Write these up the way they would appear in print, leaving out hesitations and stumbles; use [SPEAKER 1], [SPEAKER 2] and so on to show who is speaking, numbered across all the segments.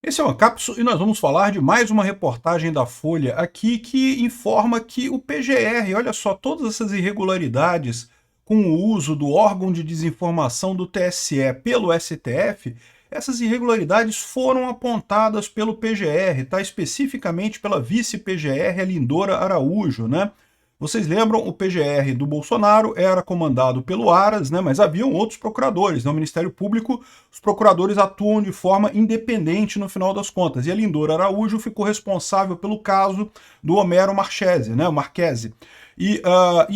[SPEAKER 1] Esse é o Ancapso e nós vamos falar de mais uma reportagem da Folha aqui que informa que o PGR, olha só, todas essas irregularidades com o uso do órgão de desinformação do TSE pelo STF, essas irregularidades foram apontadas pelo PGR, tá? Especificamente pela vice-PGR, a Lindora Araújo, né? Vocês lembram, o PGR do Bolsonaro era comandado pelo Aras, né, mas haviam outros procuradores. No Ministério Público, os procuradores atuam de forma independente no final das contas. E a Lindora Araújo ficou responsável pelo caso do Homero Marchese, né, o Marchese. E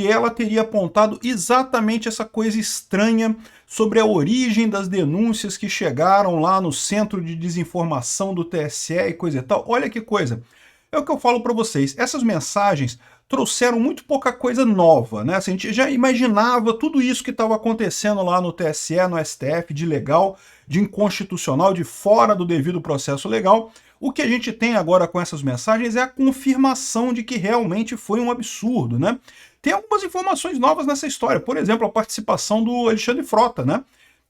[SPEAKER 1] ela teria apontado exatamente essa coisa estranha sobre a origem das denúncias que chegaram lá no Centro de Desinformação do TSE e coisa e tal. Olha que coisa. É o que eu falo para vocês. Essas mensagens trouxeram muito pouca coisa nova, né? Assim, a gente já imaginava tudo isso que estava acontecendo lá no TSE, no STF, de legal, de inconstitucional, de fora do devido processo legal. O que a gente tem agora com essas mensagens é a confirmação de que realmente foi um absurdo, né? Tem algumas informações novas nessa história, por exemplo, a participação do Alexandre Frota, né?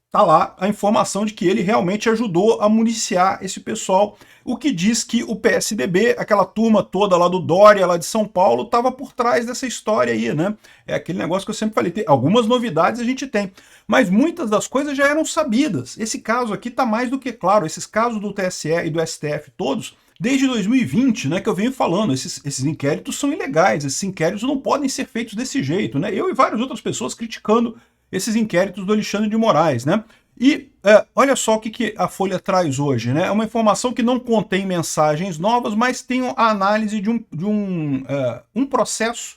[SPEAKER 1] Tá lá a informação de que ele realmente ajudou a municiar esse pessoal, o que diz que o PSDB, aquela turma toda lá do Dória, lá de São Paulo, estava por trás dessa história aí, né? É aquele negócio que eu sempre falei, tem algumas novidades a gente tem, mas muitas das coisas já eram sabidas. Esse caso aqui tá mais do que claro, esses casos do TSE e do STF todos, desde 2020, né, que eu venho falando, esses inquéritos são ilegais, esses inquéritos não podem ser feitos desse jeito, né? Eu e várias outras pessoas criticando esses inquéritos do Alexandre de Moraes, né? E olha só o que a Folha traz hoje, né? É uma informação que não contém mensagens novas, mas tem a análise de um processo,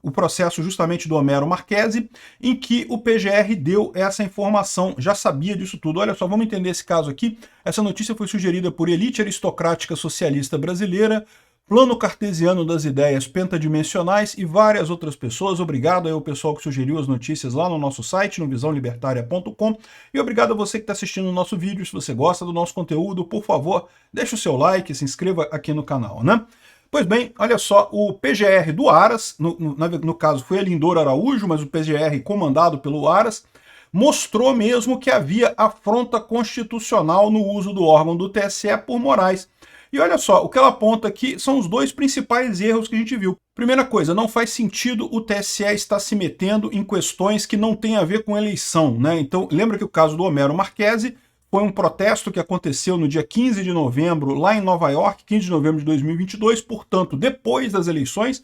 [SPEAKER 1] o processo justamente do Homero Marchese, em que o PGR deu essa informação, já sabia disso tudo. Olha só, vamos entender esse caso aqui. Essa notícia foi sugerida por Elite Aristocrática Socialista Brasileira, Plano Cartesiano das Ideias Pentadimensionais e várias outras pessoas. Obrigado aí ao pessoal que sugeriu as notícias lá no nosso site, no visãolibertaria.com. E obrigado a você que está assistindo o nosso vídeo. Se você gosta do nosso conteúdo, por favor, deixe o seu like, se inscreva aqui no canal, né? Pois bem, olha só, o PGR do Aras, no caso foi a Lindora Araújo, mas o PGR comandado pelo Aras, mostrou mesmo que havia afronta constitucional no uso do órgão do TSE por Moraes. E olha só, o que ela aponta aqui são os dois principais erros que a gente viu. Primeira coisa, não faz sentido o TSE estar se metendo em questões que não têm a ver com eleição, né? Então, lembra que o caso do Homero Marchese foi um protesto que aconteceu no dia 15 de novembro, lá em Nova York, 15 de novembro de 2022, portanto, depois das eleições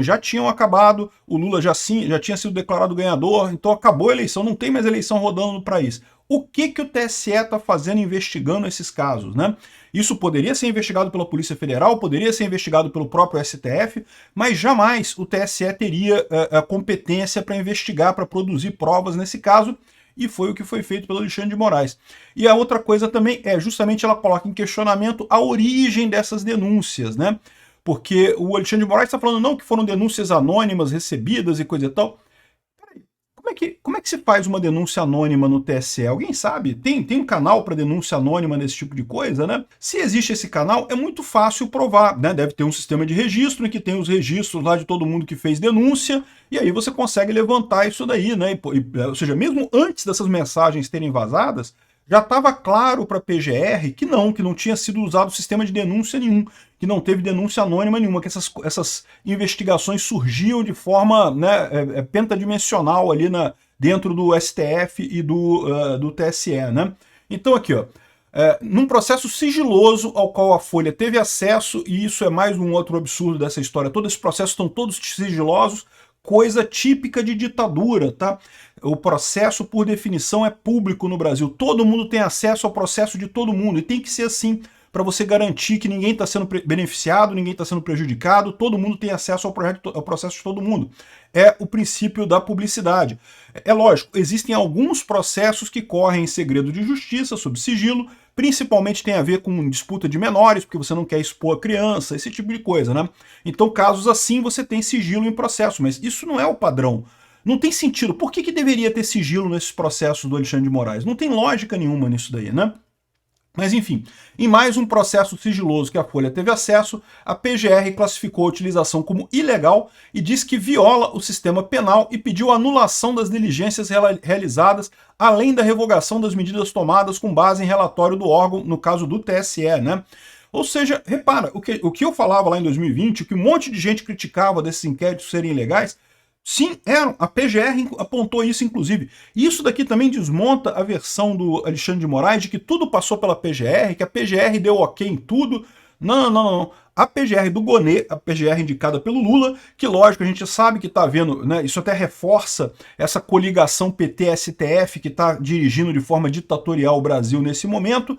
[SPEAKER 1] já tinham acabado, o Lula já tinha sido declarado ganhador, então acabou a eleição, não tem mais eleição rodando no país. O que o TSE está fazendo investigando esses casos, né? Isso poderia ser investigado pela Polícia Federal, poderia ser investigado pelo próprio STF, mas jamais o TSE teria a competência para investigar, para produzir provas nesse caso, e foi o que foi feito pelo Alexandre de Moraes. E a outra coisa também é justamente ela coloca em questionamento a origem dessas denúncias, né? Porque o Alexandre de Moraes está falando não que foram denúncias anônimas recebidas e coisa e tal. Como é que se faz uma denúncia anônima no TSE? Alguém sabe? Tem um canal para denúncia anônima nesse tipo de coisa, né? Se existe esse canal, é muito fácil provar, né? Deve ter um sistema de registro em que tem os registros lá de todo mundo que fez denúncia, e aí você consegue levantar isso daí, né? Ou seja, mesmo antes dessas mensagens terem vazadas, já estava claro para a PGR que não tinha sido usado sistema de denúncia nenhum, que não teve denúncia anônima nenhuma, que essas investigações surgiam de forma, né, pentadimensional ali dentro do STF e do TSE, né? Então aqui, ó, num processo sigiloso ao qual a Folha teve acesso, e isso é mais um outro absurdo dessa história, todos esses processos estão todos sigilosos, coisa típica de ditadura, tá? O processo, por definição, é público no Brasil. Todo mundo tem acesso ao processo de todo mundo, e tem que ser assim para você garantir que ninguém está sendo beneficiado, ninguém está sendo prejudicado, todo mundo tem acesso ao processo de todo mundo. É o princípio da publicidade. É lógico, existem alguns processos que correm em segredo de justiça, sob sigilo, principalmente tem a ver com disputa de menores, porque você não quer expor a criança, esse tipo de coisa, né? Então, casos assim, você tem sigilo em processo, mas isso não é o padrão. Não tem sentido. Por que deveria ter sigilo nesses processos do Alexandre de Moraes? Não tem lógica nenhuma nisso daí, né? Mas enfim, em mais um processo sigiloso que a Folha teve acesso, a PGR classificou a utilização como ilegal e diz que viola o sistema penal e pediu a anulação das diligências realizadas, além da revogação das medidas tomadas com base em relatório do órgão, no caso do TSE, né? Ou seja, repara, o que eu falava lá em 2020, o que um monte de gente criticava desses inquéritos serem ilegais, sim, eram. A PGR apontou isso, inclusive. Isso daqui também desmonta a versão do Alexandre de Moraes de que tudo passou pela PGR, que a PGR deu ok em tudo. Não, não, não. A PGR do Gonê, a PGR indicada pelo Lula, que lógico, a gente sabe que está havendo, né, isso até reforça essa coligação PT-STF que está dirigindo de forma ditatorial o Brasil nesse momento.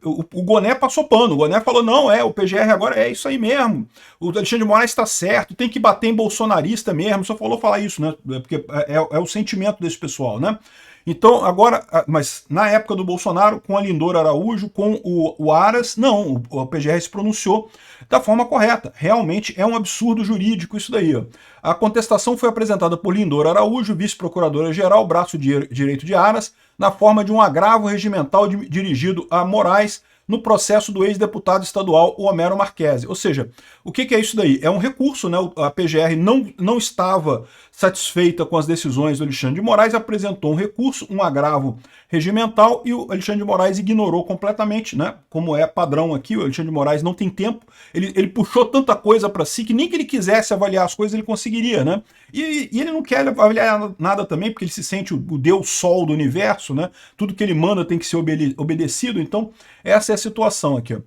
[SPEAKER 1] O Goné passou pano, o Goné falou, não, o PGR agora é isso aí mesmo, o Alexandre de Moraes está certo, tem que bater em bolsonarista mesmo, só falou falar isso, né, porque é o sentimento desse pessoal, né. Então, agora, mas na época do Bolsonaro, com a Lindor Araújo, com o Aras, não, o PGR se pronunciou da forma correta. Realmente é um absurdo jurídico isso daí. Ó. A contestação foi apresentada por Lindor Araújo, vice-procuradora-geral, braço direito de Aras, na forma de um agravo regimental dirigido a Moraes, no processo do ex-deputado estadual Homero Marchese. Ou seja, o que é isso daí? É um recurso, né? A PGR não estava satisfeita com as decisões do Alexandre de Moraes, apresentou um recurso, um agravo regimental, e o Alexandre de Moraes ignorou completamente, né? Como é padrão aqui, o Alexandre de Moraes não tem tempo, ele puxou tanta coisa para si que nem que ele quisesse avaliar as coisas ele conseguiria, né? E ele não quer avaliar nada também, porque ele se sente o Deus Sol do universo, né? Tudo que ele manda tem que ser obedecido, então essa é a situação aqui, ó.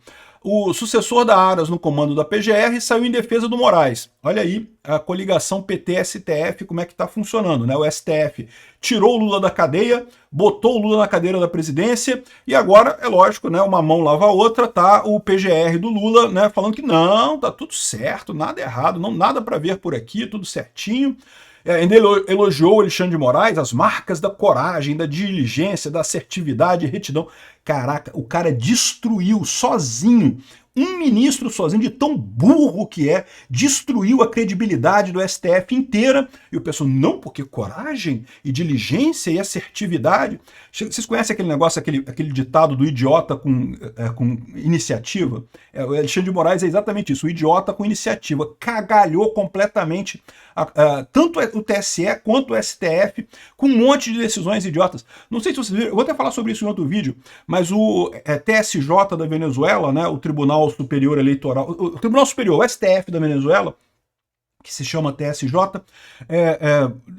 [SPEAKER 1] O sucessor da Aras no comando da PGR saiu em defesa do Moraes. Olha aí a coligação PT-STF, como é que está funcionando, né? O STF tirou o Lula da cadeia, botou o Lula na cadeira da presidência, e agora, é lógico, né? Uma mão lava a outra, tá o PGR do Lula, né? Falando que não, tá tudo certo, nada errado, não, nada para ver por aqui, tudo certinho. Ainda elogiou Alexandre de Moraes, as marcas da coragem, da diligência, da assertividade e retidão. Caraca, o cara destruiu sozinho, um ministro sozinho, de tão burro que é, destruiu a credibilidade do STF inteira. E o pessoal, não, porque coragem e diligência e assertividade. Vocês conhecem aquele negócio, aquele ditado do idiota com iniciativa? O Alexandre de Moraes é exatamente isso, o idiota com iniciativa. Cagalhou completamente tanto o TSE quanto o STF, com um monte de decisões idiotas. Não sei se vocês viram, eu vou até falar sobre isso em outro vídeo, mas o TSJ da Venezuela, né, o Tribunal Superior Eleitoral, o Tribunal Superior, o STF da Venezuela, que se chama TSJ,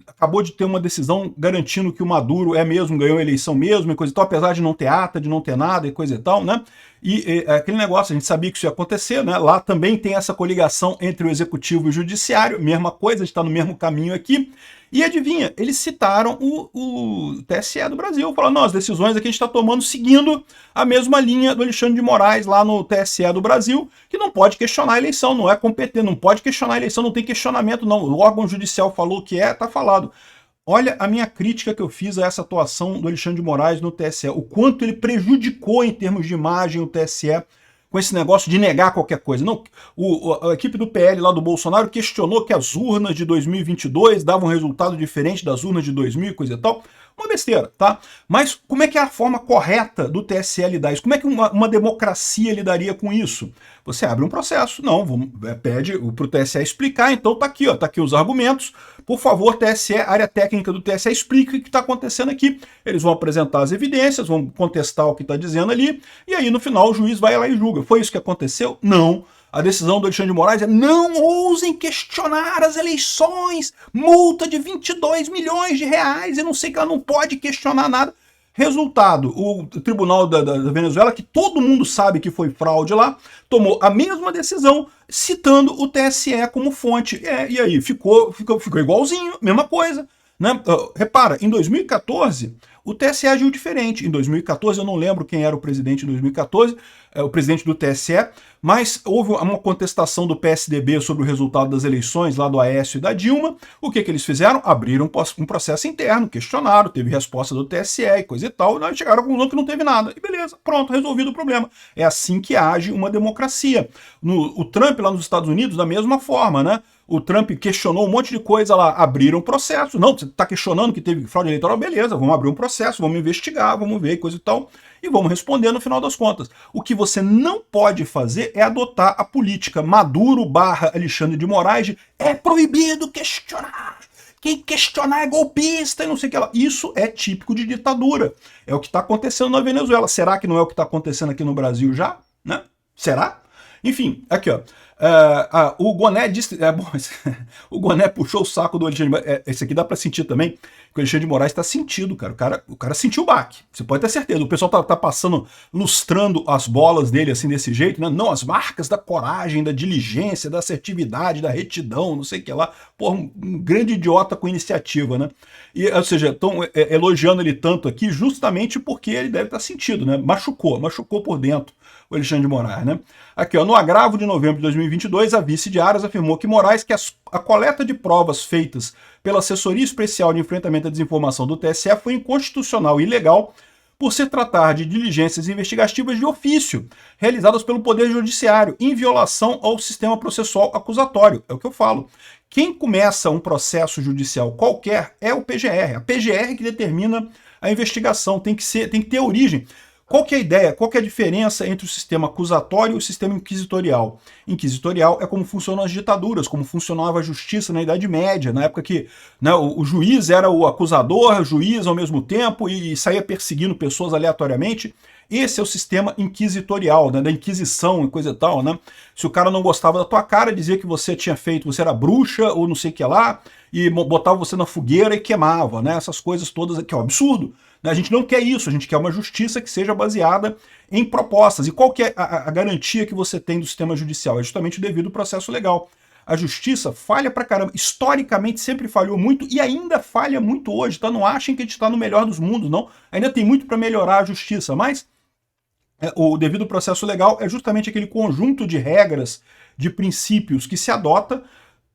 [SPEAKER 1] acabou de ter uma decisão garantindo que o Maduro ganhou a eleição mesmo, e coisa e tal, apesar de não ter ata, de não ter nada e coisa e tal, né? E aquele negócio, a gente sabia que isso ia acontecer, né? Lá também tem essa coligação entre o executivo e o judiciário, mesma coisa, a gente está no mesmo caminho aqui. E adivinha, eles citaram o TSE do Brasil, falaram, não, as decisões aqui a gente está tomando seguindo a mesma linha do Alexandre de Moraes lá no TSE do Brasil, que não pode questionar a eleição, não é competente, não pode questionar a eleição, não tem questionamento não, o órgão judicial falou que tá falado. Olha a minha crítica que eu fiz a essa atuação do Alexandre de Moraes no TSE, o quanto ele prejudicou em termos de imagem o TSE, com esse negócio de negar qualquer coisa. Não, a equipe do PL lá do Bolsonaro questionou que as urnas de 2022 davam um resultado diferente das urnas de 2000 e coisa e tal. Uma besteira, tá? Mas como é que é a forma correta do TSE lidar isso? Como é que uma democracia lidaria com isso? Você abre um processo, pede para o TSE explicar, então tá aqui os argumentos. Por favor, TSE, área técnica do TSE, explique o que está acontecendo aqui. Eles vão apresentar as evidências, vão contestar o que está dizendo ali, e aí no final o juiz vai lá e julga. Foi isso que aconteceu? Não. A decisão do Alexandre de Moraes é não ousem questionar as eleições, multa de 22 milhões de reais, e não sei que ela não pode questionar nada. Resultado, o Tribunal da Venezuela, que todo mundo sabe que foi fraude lá, tomou a mesma decisão, citando o TSE como fonte. E aí, ficou igualzinho, mesma coisa. Né? Repara, em 2014, o TSE agiu diferente. Em 2014, eu não lembro quem era o presidente em 2014, o presidente do TSE, mas houve uma contestação do PSDB sobre o resultado das eleições, lá do Aécio e da Dilma. O que eles fizeram? Abriram um processo interno, questionaram, teve resposta do TSE e coisa e tal, e chegaram à conclusão que não teve nada. E beleza, pronto, resolvido o problema. É assim que age uma democracia. O Trump lá nos Estados Unidos, da mesma forma, né? o Trump questionou um monte de coisa lá, abriram processo. Não, você está questionando que teve fraude eleitoral? Beleza, vamos abrir um processo, vamos investigar, vamos ver, coisa e tal, e vamos responder no final das contas. O que você não pode fazer é adotar a política Maduro / Alexandre de Moraes de é proibido questionar. Quem questionar é golpista e não sei o que lá. Isso é típico de ditadura. É o que está acontecendo na Venezuela. Será que não é o que está acontecendo aqui no Brasil já? Né? Será? Enfim, aqui ó. O Goné disse. O Goné puxou o saco do Alexandre de Moraes. Esse aqui dá pra sentir também, que o Alexandre de Moraes tá sentido, cara. O cara sentiu o baque. Você pode ter certeza. O pessoal tá passando, lustrando as bolas dele assim desse jeito, né? Não, as marcas da coragem, da diligência, da assertividade, da retidão, não sei o que lá. Porra, um grande idiota com iniciativa, né? E, ou seja, estão elogiando ele tanto aqui justamente porque ele deve estar sentido, né? Machucou por dentro o Alexandre de Moraes, né? Aqui, ó, no agravo de novembro de 2022, a vice de Aras afirmou que Moraes, que a coleta de provas feitas pela Assessoria Especial de Enfrentamento à Desinformação do TSE foi inconstitucional e ilegal por se tratar de diligências investigativas de ofício, realizadas pelo Poder Judiciário, em violação ao sistema processual acusatório. É o que eu falo. Quem começa um processo judicial qualquer é o PGR. A PGR que determina a investigação, tem que ter origem. Qual que é a ideia? Qual que é a diferença entre o sistema acusatório e o sistema inquisitorial? Inquisitorial é como funcionam as ditaduras, como funcionava a justiça na Idade Média, na época que, né, o juiz era o acusador, juiz ao mesmo tempo, e saía perseguindo pessoas aleatoriamente. Esse é o sistema inquisitorial, né, da Inquisição e coisa e tal, né? Se o cara não gostava da tua cara, dizia que você tinha feito, você era bruxa ou não sei o que lá, e botava você na fogueira e queimava, né? Essas coisas todas aqui, ó, absurdo. A gente não quer isso, a gente quer uma justiça que seja baseada em propostas. E qual que é a garantia que você tem do sistema judicial? É justamente o devido processo legal. A justiça falha pra caramba, historicamente sempre falhou muito e ainda falha muito hoje, tá? Não achem que a gente está no melhor dos mundos, não. Ainda tem muito para melhorar a justiça, mas o devido processo legal é justamente aquele conjunto de regras, de princípios que se adota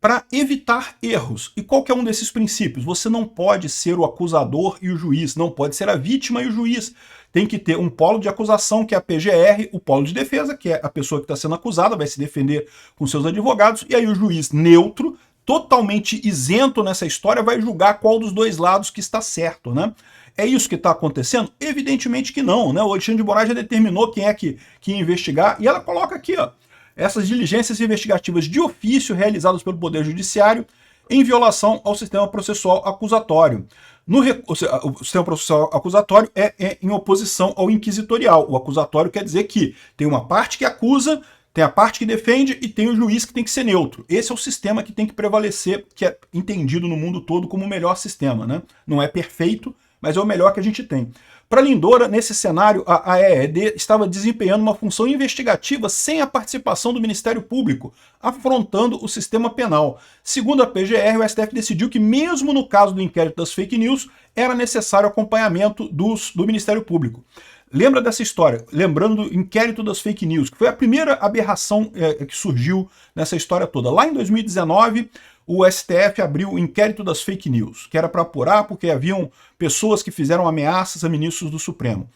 [SPEAKER 1] para evitar erros. E qual que é um desses princípios? Você não pode ser o acusador e o juiz, não pode ser a vítima e o juiz. Tem que ter um polo de acusação, que é a PGR, o polo de defesa, que é a pessoa que está sendo acusada, vai se defender com seus advogados, e aí o juiz neutro, totalmente isento nessa história, vai julgar qual dos dois lados que está certo, né? É isso que está acontecendo? Evidentemente que não, né? O Alexandre de Moraes já determinou quem é que ia investigar, e ela coloca aqui, ó, essas diligências investigativas de ofício realizadas pelo Poder Judiciário em violação ao sistema processual acusatório. O sistema processual acusatório é em oposição ao inquisitorial. O acusatório quer dizer que tem uma parte que acusa, tem a parte que defende e tem o juiz que tem que ser neutro. Esse é o sistema que tem que prevalecer, que é entendido no mundo todo como o melhor sistema, né? Não é perfeito, mas é o melhor que a gente tem. Para Lindora, nesse cenário, a AED estava desempenhando uma função investigativa sem a participação do Ministério Público, afrontando o sistema penal. Segundo a PGR, o STF decidiu que, mesmo no caso do inquérito das fake news, era necessário acompanhamento do Ministério Público. Lembra dessa história? Lembrando do inquérito das fake news, que foi a primeira aberração que surgiu nessa história toda. Lá em 2019, o STF abriu o inquérito das fake news, que era para apurar porque haviam pessoas que fizeram ameaças a ministros do Supremo.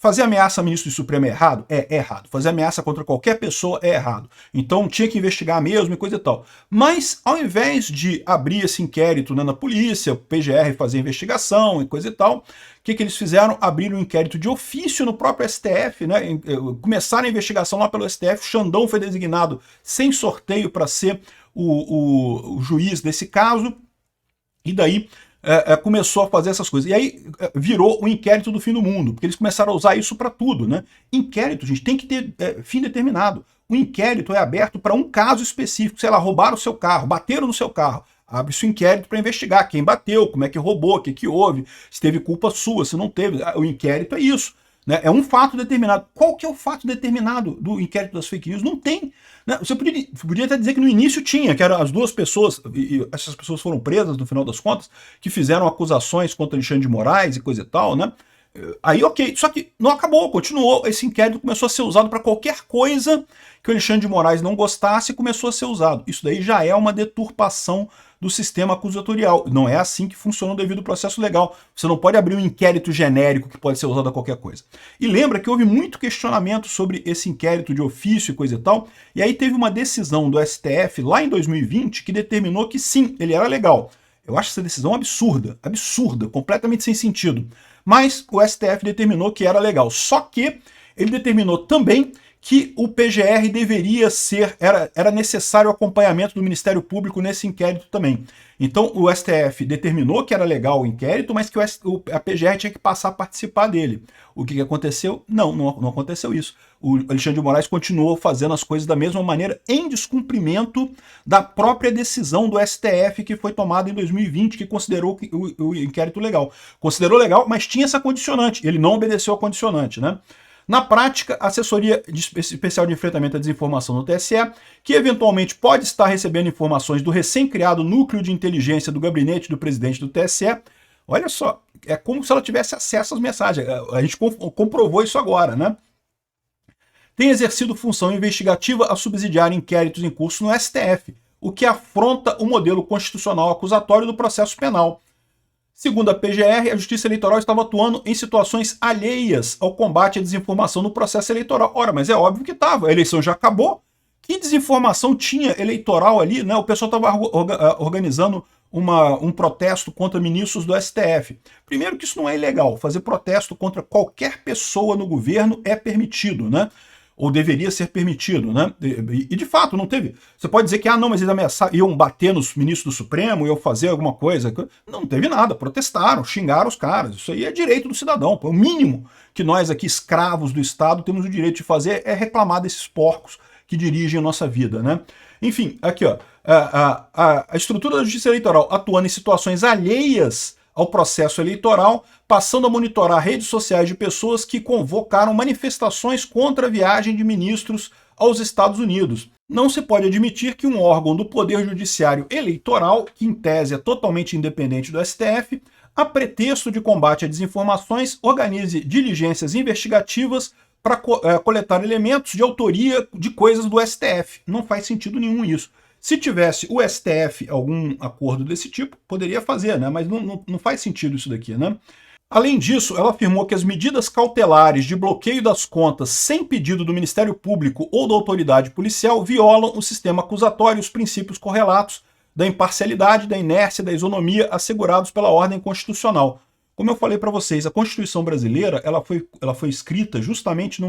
[SPEAKER 1] Fazer ameaça a ministro do Supremo é errado? É errado. Fazer ameaça contra qualquer pessoa é errado. Então tinha que investigar mesmo e coisa e tal. Mas ao invés de abrir esse inquérito, né, na polícia, o PGR fazer investigação e coisa e tal, o que eles fizeram? Abriram um inquérito de ofício no próprio STF, né? Começaram a investigação lá pelo STF, Xandão foi designado sem sorteio para ser o juiz desse caso, e daí começou a fazer essas coisas. E aí virou o inquérito do fim do mundo, porque eles começaram a usar isso para tudo, né? Inquérito, gente, tem que ter fim determinado. O inquérito é aberto para um caso específico, sei lá, roubaram o seu carro, bateram no seu carro. Abre-se o inquérito para investigar quem bateu, como é que roubou, o que houve, se teve culpa sua, se não teve. O inquérito é isso. Né? É um fato determinado. Qual que é o fato determinado do inquérito das fake news? Não tem. Né? Você podia até dizer que no início tinha, que eram as duas pessoas, e essas pessoas foram presas no final das contas, que fizeram acusações contra Alexandre de Moraes e coisa e tal, né? Aí ok, só que não acabou, continuou, esse inquérito começou a ser usado para qualquer coisa que o Alexandre de Moraes não gostasse, começou a ser usado. Isso daí já é uma deturpação do sistema acusatorial. Não é assim que funciona o devido processo legal. Você não pode abrir um inquérito genérico que pode ser usado a qualquer coisa. E lembra que houve muito questionamento sobre esse inquérito de ofício e coisa e tal, e aí teve uma decisão do STF lá em 2020 que determinou que sim, ele era legal. Eu acho essa decisão absurda, absurda, completamente sem sentido. Mas o STF determinou que era legal. Só que ele determinou também que o PGR deveria ser, era necessário o acompanhamento do Ministério Público nesse inquérito também. Então o STF determinou que era legal o inquérito, mas que a PGR tinha que passar a participar dele. O que aconteceu? Não aconteceu isso. O Alexandre de Moraes continuou fazendo as coisas da mesma maneira, em descumprimento da própria decisão do STF que foi tomada em 2020, que considerou o inquérito legal. Considerou legal, mas tinha essa condicionante. Ele não obedeceu a condicionante, né? Na prática, a Assessoria Especial de Enfrentamento à Desinformação no TSE, que eventualmente pode estar recebendo informações do recém-criado Núcleo de Inteligência do Gabinete do Presidente do TSE, olha só, é como se ela tivesse acesso às mensagens. A gente comprovou isso agora, né? Tem exercido função investigativa a subsidiar inquéritos em curso no STF, o que afronta o modelo constitucional acusatório do processo penal. Segundo a PGR, a Justiça Eleitoral estava atuando em situações alheias ao combate à desinformação no processo eleitoral. Ora, mas é óbvio que estava, a eleição já acabou. Que desinformação tinha eleitoral ali, né? O pessoal estava organizando um protesto contra ministros do STF. Primeiro que isso não é ilegal, fazer protesto contra qualquer pessoa no governo é permitido, né? Ou deveria ser permitido, né? E de fato não teve. Você pode dizer que, não, mas eles ameaçaram, iam bater nos ministros do Supremo, iam fazer alguma coisa. Não teve nada, protestaram, xingaram os caras. Isso aí é direito do cidadão. O mínimo que nós aqui, escravos do Estado, temos o direito de fazer é reclamar desses porcos que dirigem a nossa vida, né? Enfim, aqui, ó, a estrutura da Justiça Eleitoral atuando em situações alheias ao processo eleitoral, passando a monitorar redes sociais de pessoas que convocaram manifestações contra a viagem de ministros aos Estados Unidos. Não se pode admitir que um órgão do Poder Judiciário Eleitoral, que em tese é totalmente independente do STF, a pretexto de combate a desinformações, organize diligências investigativas para coletar elementos de autoria de coisas do STF. Não faz sentido nenhum isso. Se tivesse o STF algum acordo desse tipo, poderia fazer, né? Mas não faz sentido isso daqui, né? Além disso, ela afirmou que as medidas cautelares de bloqueio das contas sem pedido do Ministério Público ou da autoridade policial violam o sistema acusatório e os princípios correlatos da imparcialidade, da inércia e da isonomia assegurados pela ordem constitucional. Como eu falei para vocês, a Constituição brasileira ela foi escrita justamente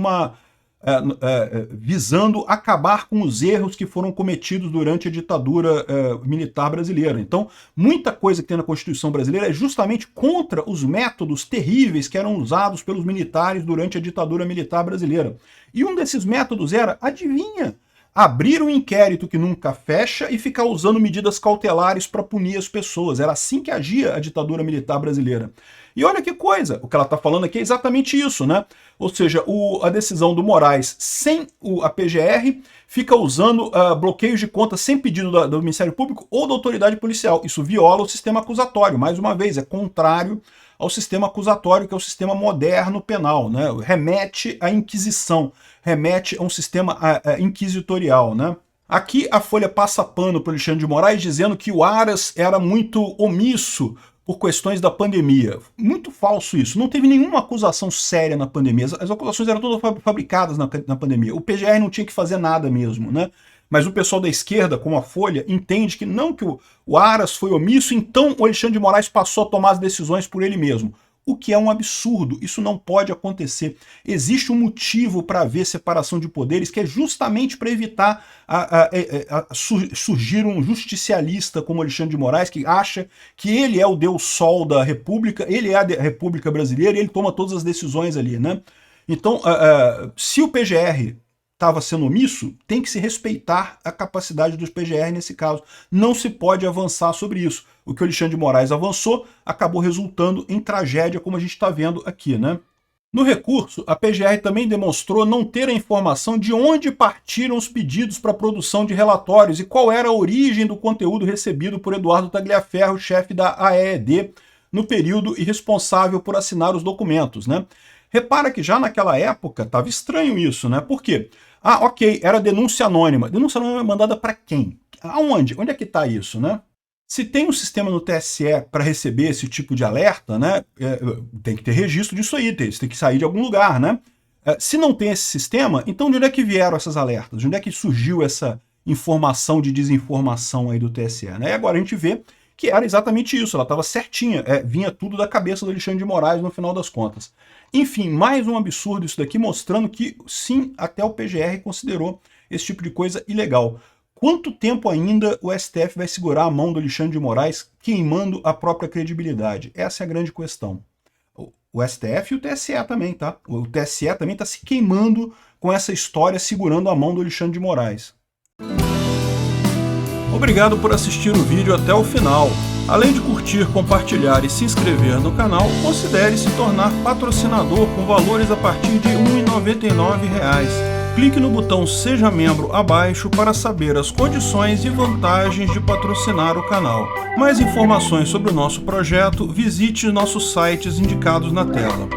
[SPEAKER 1] visando acabar com os erros que foram cometidos durante a ditadura militar brasileira. Então, muita coisa que tem na Constituição brasileira é justamente contra os métodos terríveis que eram usados pelos militares durante a ditadura militar brasileira. E um desses métodos era, adivinha, abrir um inquérito que nunca fecha e ficar usando medidas cautelares para punir as pessoas. Era assim que agia a ditadura militar brasileira. E olha que coisa, o que ela está falando aqui é exatamente isso, né? Ou seja, a decisão do Moraes sem a PGR fica usando bloqueios de contas sem pedido do Ministério Público ou da autoridade policial. Isso viola o sistema acusatório, mais uma vez, é contrário ao sistema acusatório, que é o sistema moderno penal, né? Remete à Inquisição, remete a um sistema inquisitorial, né? Aqui a Folha passa pano para o Alexandre de Moraes dizendo que o Aras era muito omisso por questões da pandemia. Muito falso isso. Não teve nenhuma acusação séria na pandemia. As acusações eram todas fabricadas na pandemia. O PGR não tinha que fazer nada mesmo, né? Mas o pessoal da esquerda, como a Folha, entende que não, que o Aras foi omisso, então o Alexandre de Moraes passou a tomar as decisões por ele mesmo. O que é um absurdo, isso não pode acontecer. Existe um motivo para haver separação de poderes, que é justamente para evitar surgir um justicialista como Alexandre de Moraes, que acha que ele é o Deus Sol da República, ele é a República Brasileira e ele toma todas as decisões ali, né? Então, se o PGR estava sendo omisso, tem que se respeitar a capacidade dos PGR nesse caso. Não se pode avançar sobre isso. O que o Alexandre de Moraes avançou acabou resultando em tragédia, como a gente está vendo aqui, né? No recurso, a PGR também demonstrou não ter a informação de onde partiram os pedidos para a produção de relatórios e qual era a origem do conteúdo recebido por Eduardo Tagliaferro, chefe da AED, no período e responsável por assinar os documentos, né? Repara que já naquela época estava estranho isso, né? Por quê? Ah, ok, era denúncia anônima. Denúncia anônima é mandada para quem? Aonde? Onde é que está isso, né? Se tem um sistema no TSE para receber esse tipo de alerta, né, tem que ter registro disso aí, isso tem que sair de algum lugar, né? Se não tem esse sistema, então de onde é que vieram essas alertas? De onde é que surgiu essa informação de desinformação aí do TSE, né? E agora a gente vê que era exatamente isso, ela estava certinha, vinha tudo da cabeça do Alexandre de Moraes no final das contas. Enfim, mais um absurdo isso daqui, mostrando que sim, até o PGR considerou esse tipo de coisa ilegal. Quanto tempo ainda o STF vai segurar a mão do Alexandre de Moraes, queimando a própria credibilidade? Essa é a grande questão. O STF e o TSE também, tá? O TSE também está se queimando com essa história, segurando a mão do Alexandre de Moraes. Obrigado por assistir o vídeo até o final. Além de curtir, compartilhar e se inscrever no canal, considere se tornar patrocinador com valores a partir de R$ 1,99. Clique no botão Seja Membro abaixo para saber as condições e vantagens de patrocinar o canal. Mais informações sobre o nosso projeto, visite nossos sites indicados na tela.